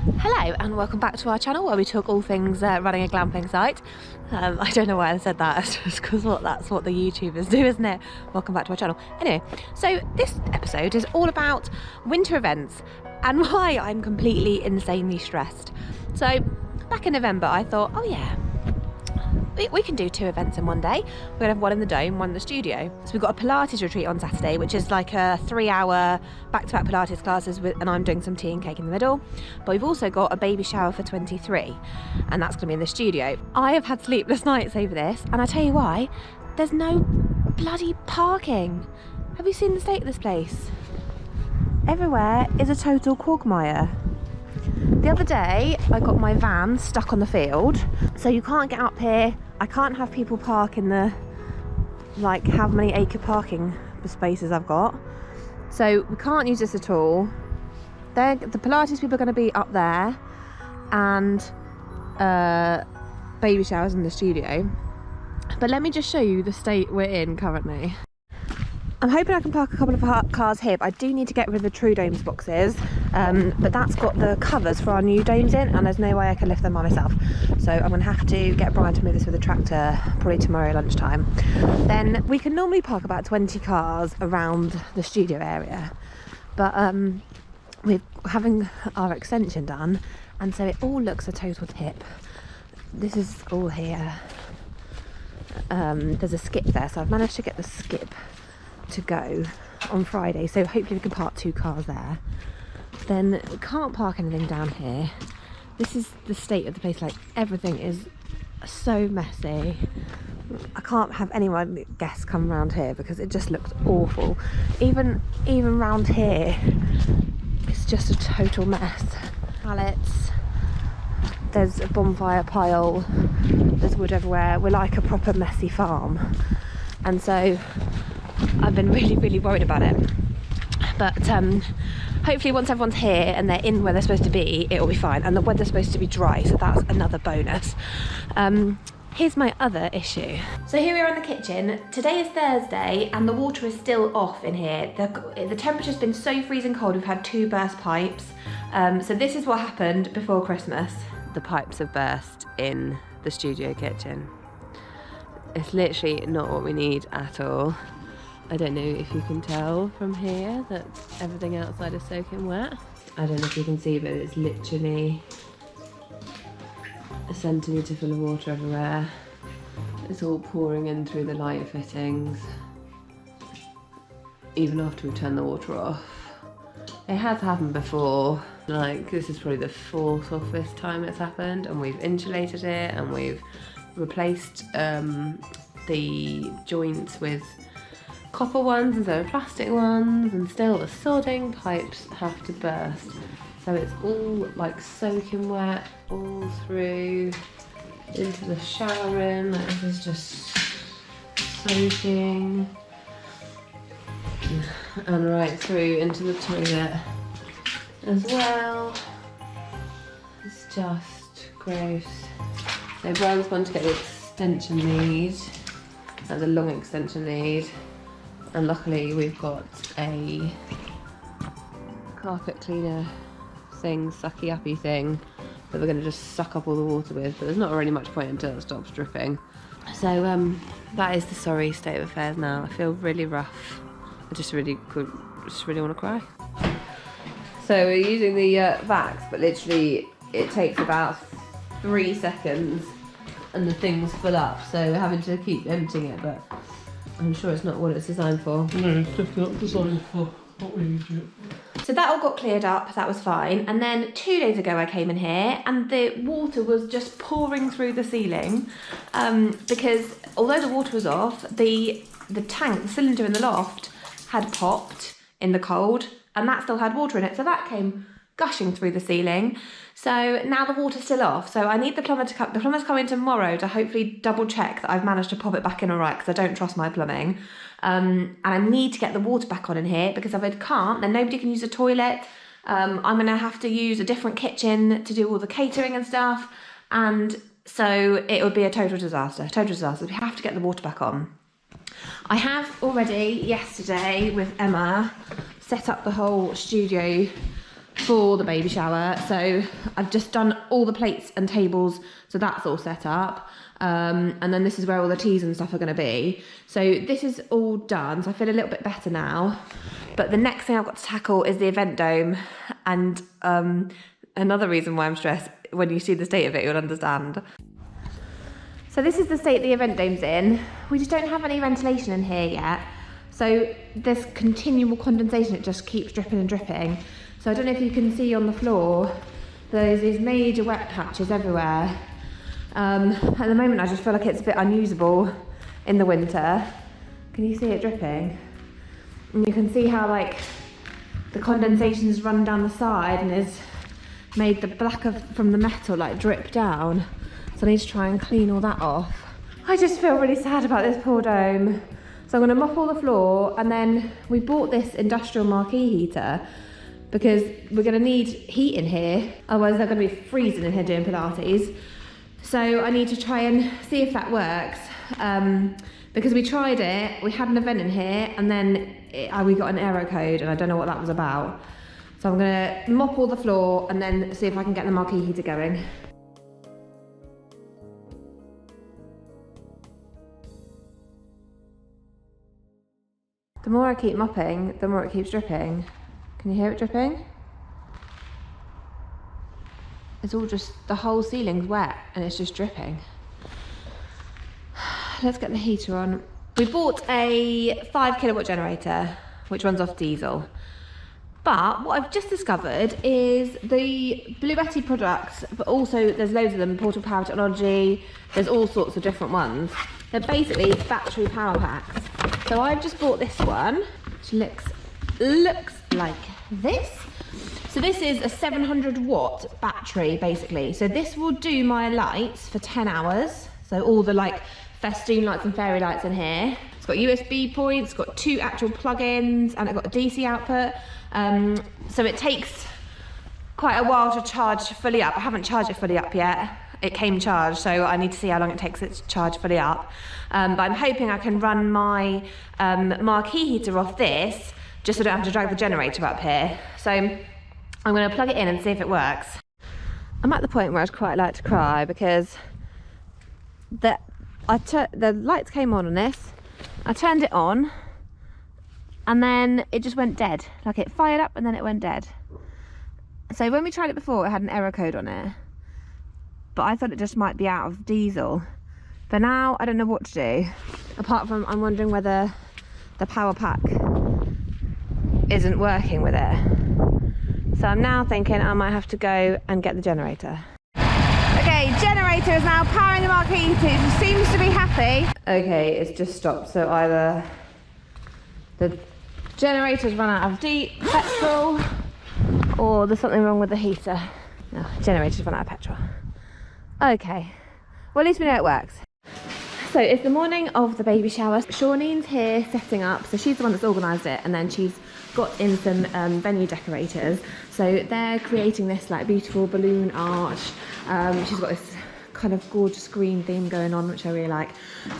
Hello and welcome back to our channel where we talk all things running a glamping site. I don't know why I said that, it's just because that's what the YouTubers do, isn't it? Welcome back to our channel. Anyway, so this episode is all about winter events and why I'm completely insanely stressed. So back in November I thought, oh yeah, we can do 2 events in one day. We're gonna have one in the dome, one in the studio. So we've got a Pilates retreat on Saturday, which is like a 3-hour back-to-back Pilates classes and I'm doing some tea and cake in the middle. But we've also got a baby shower for 23, and that's gonna be in the studio. I have had sleepless nights over this, and I tell you why, there's no bloody parking. Have you seen the state of this place? Everywhere is a total quagmire. The other day, I got my van stuck on the field, so you can't get up here. I can't have people park in the, like, how many acre parking spaces I've got. So we can't use this at all. The Pilates people are going to be up there, and baby showers in the studio. But let me just show you the state we're in currently. I'm hoping I can park a couple of cars here, but I do need to get rid of the True Domes boxes. But that's got the covers for our new domes in, and there's no way I can lift them by myself. So I'm going to have to get Brian to move this with a tractor, probably tomorrow lunchtime. Then we can normally park about 20 cars around the studio area. But we're having our extension done, and so it all looks a total tip. This is all here. There's a skip there, so I've managed to get the skip to go on Friday, so hopefully we can park 2 cars there. Then we can't park anything down here. This is the state of the place, like everything is so messy. I can't have anyone guests come around here because it just looks awful. Even round here it's just a total mess. Pallets, there's a bonfire pile, there's wood everywhere. We're like a proper messy farm, and so I've been really worried about it. But hopefully once everyone's here and they're in where they're supposed to be, it'll be fine. And the weather's supposed to be dry, so that's another bonus. Here's my other issue. So here we are in the kitchen. Today is Thursday and the water is still off in here. The temperature's been so freezing cold, we've had 2 burst pipes. So this is what happened before Christmas. The pipes have burst in the studio kitchen. It's literally not what we need at all. I don't know if you can tell from here that everything outside is soaking wet. I don't know if you can see, but it's literally a centimetre full of water everywhere. It's all pouring in through the light fittings, even after we've turned the water off. It has happened before. Like, this is probably the 4th or 5th time it's happened, and we've insulated it and we've replaced the joints with copper ones instead of plastic ones, and still the sodding pipes have to burst. So it's all like soaking wet all through into the shower room. Like, this is just soaking, and right through into the toilet as well. It's just gross. So Brian's gone to get the extension lead, the long extension lead. And luckily we've got a carpet cleaner thing, sucky uppy thing, that we're going to just suck up all the water with, but there's not really much point until it stops dripping. So that is the sorry state of affairs now. I feel really rough. I just really want to cry. So we're using the Vax, but literally it takes about 3 seconds and the thing's full up, so we're having to keep emptying it, but I'm sure it's not what it's designed for. No, it's definitely not designed for what we use it. So that all got cleared up, that was fine. And then 2 days ago I came in here and the water was just pouring through the ceiling, because although the water was off, the tank, the cylinder in the loft had popped in the cold, and that still had water in it. So that came gushing through the ceiling. So now the water's still off. So I need the plumber to come. The plumber's coming tomorrow to hopefully double check that I've managed to pop it back in all right, because I don't trust my plumbing. And I need to get the water back on in here, because if I can't, then nobody can use the toilet. I'm gonna have to use a different kitchen to do all the catering and stuff. And so it would be a total disaster, We have to get the water back on. I have already, yesterday with Emma, set up the whole studio for the baby shower. So I've just done all the plates and tables, so that's all set up. And then this is where all the teas and stuff are going to be. So this is all done, so I feel a little bit better now. But the next thing I've got to tackle is the event dome. And another reason why I'm stressed, when you see the state of it, you'll understand. So this is the state the event dome's in. We just don't have any ventilation in here yet. So there's continual condensation, it just keeps dripping and dripping. So I don't know if you can see on the floor, there's these major wet patches everywhere. At the moment I just feel like it's a bit unusable in the winter. Can you see it dripping? And you can see how like the condensation's run down the side and has made the black from the metal like drip down. So I need to try and clean all that off. I just feel really sad about this poor dome. So I'm going to mop all the floor, and then we bought this industrial marquee heater because we're going to need heat in here, otherwise they're going to be freezing in here doing Pilates. So I need to try and see if that works, because we tried it, we had an event in here, and then we got an error code and I don't know what that was about. So I'm going to mop all the floor and then see if I can get the marquee heater going. The more I keep mopping, the more it keeps dripping. Can you hear it dripping? It's all just, the whole ceiling's wet and it's just dripping. Let's get the heater on. We bought a 5 kilowatt generator, which runs off diesel. But what I've just discovered is the Bluetti products, but also there's loads of them, Portal Power Technology, there's all sorts of different ones. They're basically battery power packs. So I've just bought this one, which looks like this. So this is a 700 watt battery basically. So this will do my lights for 10 hours. So all the like festoon lights and fairy lights in here. It's got USB points, got 2 actual plug-ins, and it's got a DC output. So it takes quite a while to charge fully up. I haven't charged it fully up yet. It came charged, so I need to see how long it takes it to charge fully up. But I'm hoping I can run my marquee heater off this, just so I don't have to drag the generator up here. So I'm going to plug it in and see if it works. I'm at the point where I'd quite like to cry because the lights came on this. I turned it on, and then it just went dead. Like it fired up and then it went dead. So when we tried it before, it had an error code on it. But I thought it just might be out of diesel. But now I don't know what to do. Apart from I'm wondering whether the power pack isn't working with it. So I'm now thinking I might have to go and get the generator. Okay, generator is now powering the marquee heater. It seems to be happy. Okay, it's just stopped. So either the generator's run out of petrol, or there's something wrong with the heater. No, generator's run out of petrol. Okay, well at least we know it works. So it's the morning of the baby shower. Shaunene's here setting up, so she's the one that's organised it, and then she's got in some venue decorators. So they're creating this like beautiful balloon arch. She's got this kind of gorgeous green theme going on, which I really like.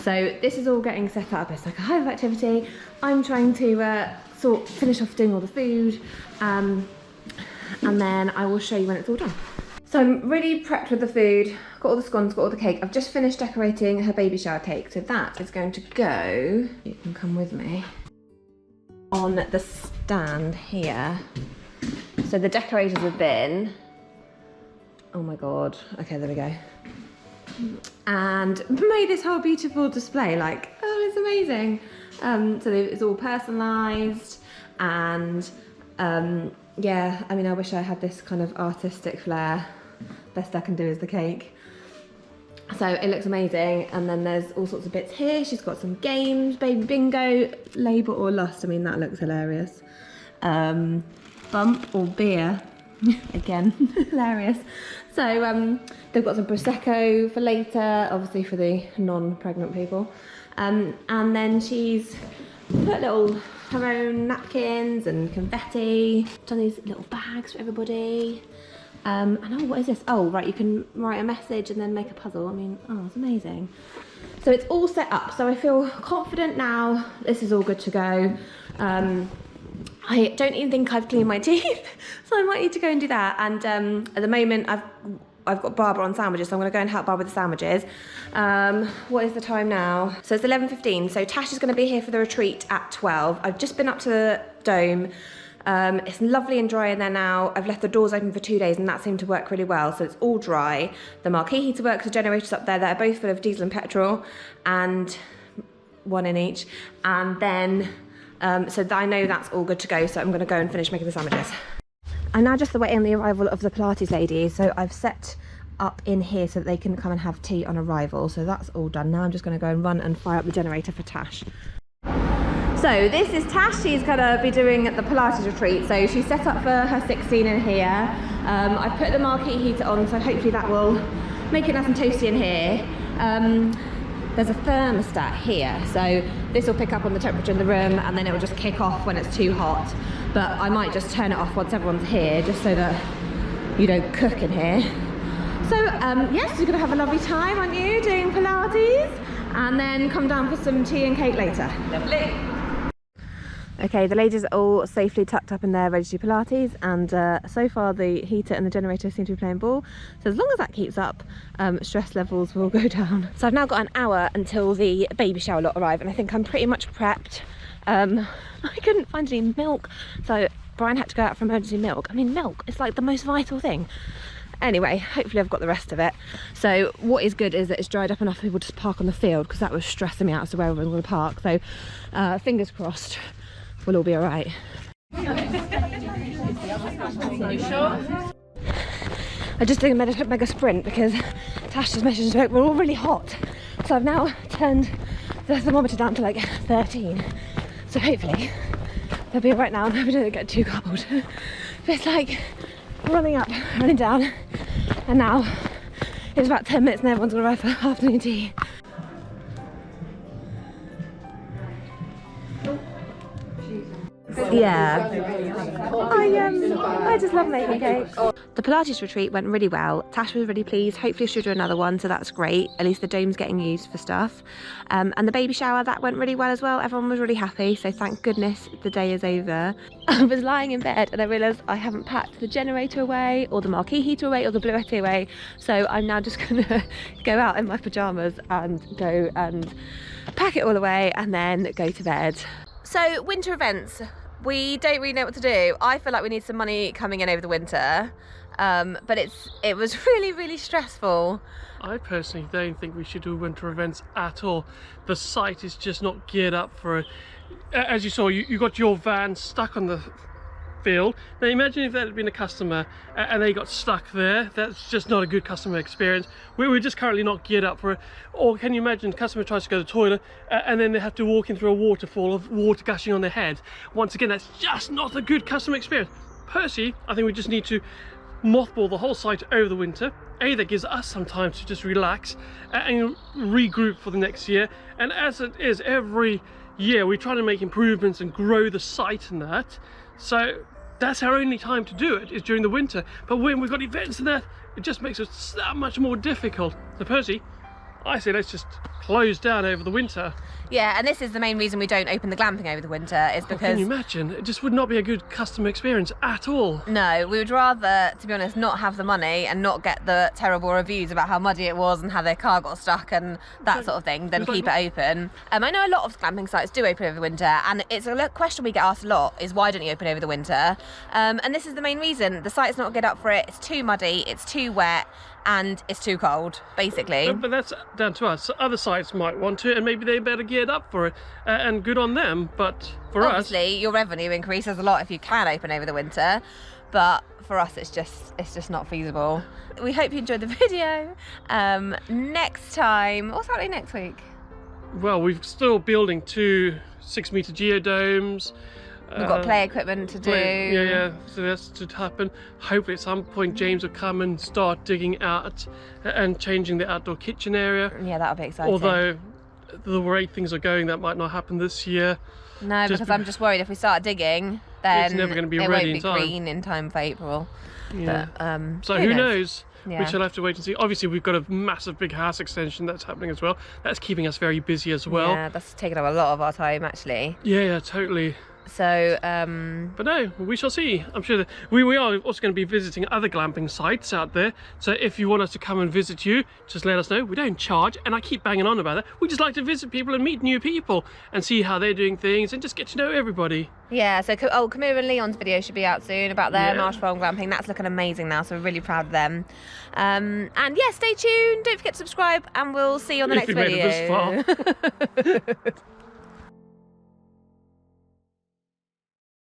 So this is all getting set up. It's like a hive activity. I'm trying to finish off doing all the food, and then I will show you when it's all done. So I'm really prepped with the food, got all the scones, got all the cake. I've just finished decorating her baby shower cake. So that is going to go, you can come with me, on the stand here. So the decorators have been, oh my God, okay, there we go. And made this whole beautiful display, like, oh, it's amazing. So it's all personalised, and yeah, I mean, I wish I had this kind of artistic flair. Best I can do is the cake. So it looks amazing, and then there's all sorts of bits here. She's got some games, baby bingo, labour or lust. I mean, that looks hilarious. Bump or beer, again, hilarious. So they've got some Prosecco for later, obviously for the non-pregnant people. And then she's put her own napkins and confetti, done these little bags for everybody. And oh, what is this? Oh, right, you can write a message and then make a puzzle. I mean, oh, it's amazing. So it's all set up. So I feel confident now. This is all good to go. I don't even think I've cleaned my teeth, so I might need to go and do that. And at the moment, I've got Barbara on sandwiches, so I'm going to go and help Barbara with the sandwiches. What is the time now? So it's 11:15. So Tash is going to be here for the retreat at 12. I've just been up to the dome. It's lovely and dry in there now. I've left the doors open for 2 days and that seemed to work really well. So it's all dry. The marquee heater works, the generators up there, they're both full of diesel and petrol, and one in each. And then, so I know that's all good to go. So I'm going to go and finish making the sandwiches. I'm now just waiting on the arrival of the Pilates ladies. So I've set up in here so that they can come and have tea on arrival. So that's all done. Now I'm just going to go and run and fire up the generator for Tash. So this is Tash. She's going to be doing the Pilates retreat. So she's set up for her 16 in here. I've put the marquee heater on, so hopefully that will make it nice and toasty in here. There's a thermostat here, so this will pick up on the temperature in the room and then it will just kick off when it's too hot. But I might just turn it off once everyone's here, just so that you don't cook in here. So yes, you're going to have a lovely time, aren't you, doing Pilates? And then come down for some tea and cake later. Lovely. Okay, the ladies are all safely tucked up in there, ready to do Pilates, and so far the heater and the generator seem to be playing ball. So as long as that keeps up, stress levels will go down. So I've now got an hour until the baby shower lot arrive, and I think I'm pretty much prepped. I couldn't find any milk, so Brian had to go out for emergency milk. I mean, milk is like the most vital thing. Anyway, hopefully I've got the rest of it. So what is good is that it's dried up enough for people to just park on the field, because that was stressing me out as to where everyone's going to park. So fingers crossed, we'll all be all right. I just did a mega sprint because Tash just messaged me, we're all really hot. So I've now turned the thermometer down to like 13. So hopefully they'll be all right now and hope it doesn't get too cold. But it's like running up, running down, and now it's about 10 minutes and everyone's gonna arrive for afternoon tea. Yeah, I just love making cakes. The Pilates retreat went really well. Tash was really pleased. Hopefully she'll do another one, so that's great. At least the dome's getting used for stuff. And the baby shower, that went really well as well. Everyone was really happy, so thank goodness the day is over. I was lying in bed and I realised I haven't packed the generator away, or the marquee heater away, or the bluetti away. So I'm now just gonna go out in my pyjamas and go and pack it all away and then go to bed. So winter events. We don't really know what to do. I feel like we need some money coming in over the winter, but it was really stressful. I personally don't think we should do winter events at all. The site is just not geared up for it. As you saw, you got your van stuck on the field. Now imagine if that had been a customer and they got stuck there. That's just not a good customer experience. We're just currently not geared up for it. Or can you imagine the customer tries to go to the toilet and then they have to walk in through a waterfall of water gushing on their head. Once again, that's just not a good customer experience. Personally, I think we just need to mothball the whole site over the winter. That gives us some time to just relax and regroup for the next year. And as it is every year, we try to make improvements and grow the site and that. So that's our only time to do it, is during the winter. But when we've got events and that, it just makes it so much more difficult. So Percy, I say let's just close down over the winter. Yeah, and this is the main reason we don't open the glamping over the winter, is because... Can you imagine? It just would not be a good customer experience at all. No, we would rather, to be honest, not have the money and not get the terrible reviews about how muddy it was and how their car got stuck and that sort of thing, than keep it open. I know a lot of glamping sites do open over the winter, and it's a question we get asked a lot, is why don't you open over the winter? And this is the main reason. The site's not geared up for it. It's too muddy, it's too wet, and it's too cold, basically. But that's down to us. Other sites might want to, and maybe they're better geared up for it, and good on them. But for us, obviously, your revenue increases a lot if you can open over the winter. But for us, it's just not feasible. We hope you enjoyed the video. Next time, what's happening next week? Well, we're still building 2 6-meter geodomes. We've got play equipment to do. Yeah, so that's to happen. Hopefully at some point James will come and start digging out and changing the outdoor kitchen area. Yeah, that'll be exciting. Although the way things are going, that might not happen this year. No, because I'm just worried if we start digging, then it's never going to be it ready won't be green in time for April. Yeah. But, so who knows? Yeah. We shall have to wait and see. Obviously, we've got a massive big house extension that's happening as well. That's keeping us very busy as well. Yeah, that's taking up a lot of our time, actually. Yeah, totally. So, but no, we shall see. I'm sure that we are also going to be visiting other glamping sites out there. So if you want us to come and visit you, just let us know. We don't charge, and I keep banging on about that. We just like to visit people and meet new people and see how they're doing things and just get to know everybody. yeah, so Camilla and Leon's video should be out soon about their Yeah. marsh farm glamping. That's looking amazing now, so we're really proud of them. And yeah, stay tuned. Don't forget to subscribe, and we'll see you on the If next you made it video. this far.